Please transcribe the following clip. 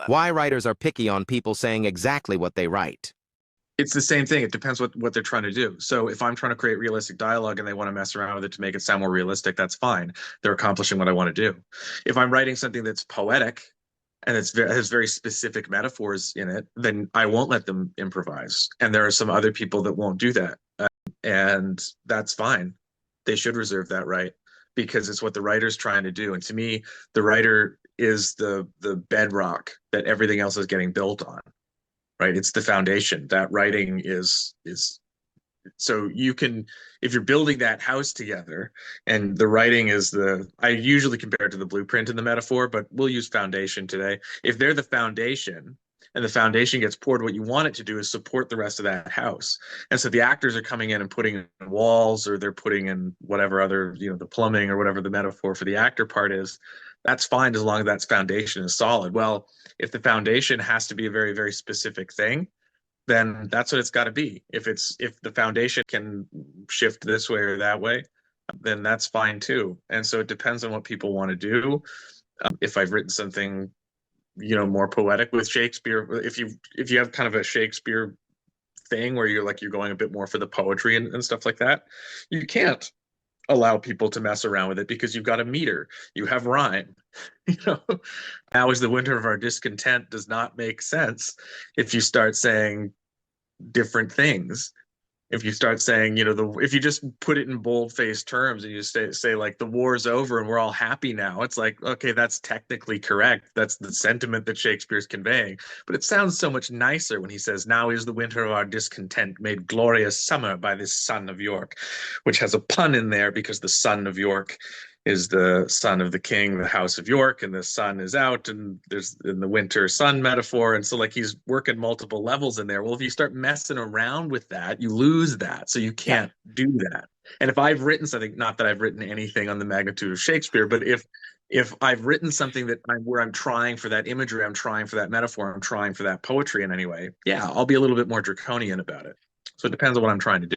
Why writers are picky on people saying exactly what they write. It's the same thing. It depends what they're trying to do. So if I'm trying to create realistic dialogue and they want to mess around with it to make it sound more realistic, that's fine. They're accomplishing what I want to do. If I'm writing something that's poetic and has very specific metaphors in it, then I won't let them improvise. And there are some other people that won't do that. And that's fine. They should reserve that right because it's what the writer's trying to do. And to me, the writer is the bedrock that everything else is getting built on, right? It's the foundation. That writing is so you can, if you're building that house together and the writing is I usually compare it to the blueprint in the metaphor, but we'll use foundation today. If they're the foundation and the foundation gets poured, what you want it to do is support the rest of that house. And so the actors are coming in and putting in walls, or they're putting in whatever other, the plumbing or whatever the metaphor for the actor part is. That's fine as long as that foundation is solid. Well, if the foundation has to be a very, very specific thing, then that's what it's got to be. If the foundation can shift this way or that way, then that's fine too. And so it depends on what people want to do. If I've written something, more poetic with Shakespeare, if you have kind of a Shakespeare thing where you're going a bit more for the poetry and stuff like that, you can't allow people to mess around with it because you've got a meter, you have rhyme. you know Now is the winter of our discontent does not make sense if you start saying different things. If you start saying, if you just put it in bold-faced terms and you say like the war's over and we're all happy now, it's like, okay, that's technically correct. That's the sentiment that Shakespeare's conveying. But it sounds so much nicer when he says, now is the winter of our discontent made glorious summer by this son of York, which has a pun in there because the son of York is the son of the king, the house of York, and the sun is out, and there's in the winter sun metaphor. And so like he's working multiple levels in there. Well, if you start messing around with that, you lose that. So you Yeah. can't do that. And if I've written something, not that I've written anything on the magnitude of Shakespeare, but if I've written something where I'm trying for that imagery, I'm trying for that metaphor, I'm trying for that poetry in any way, yeah, I'll be a little bit more draconian about it. So it depends on what I'm trying to do.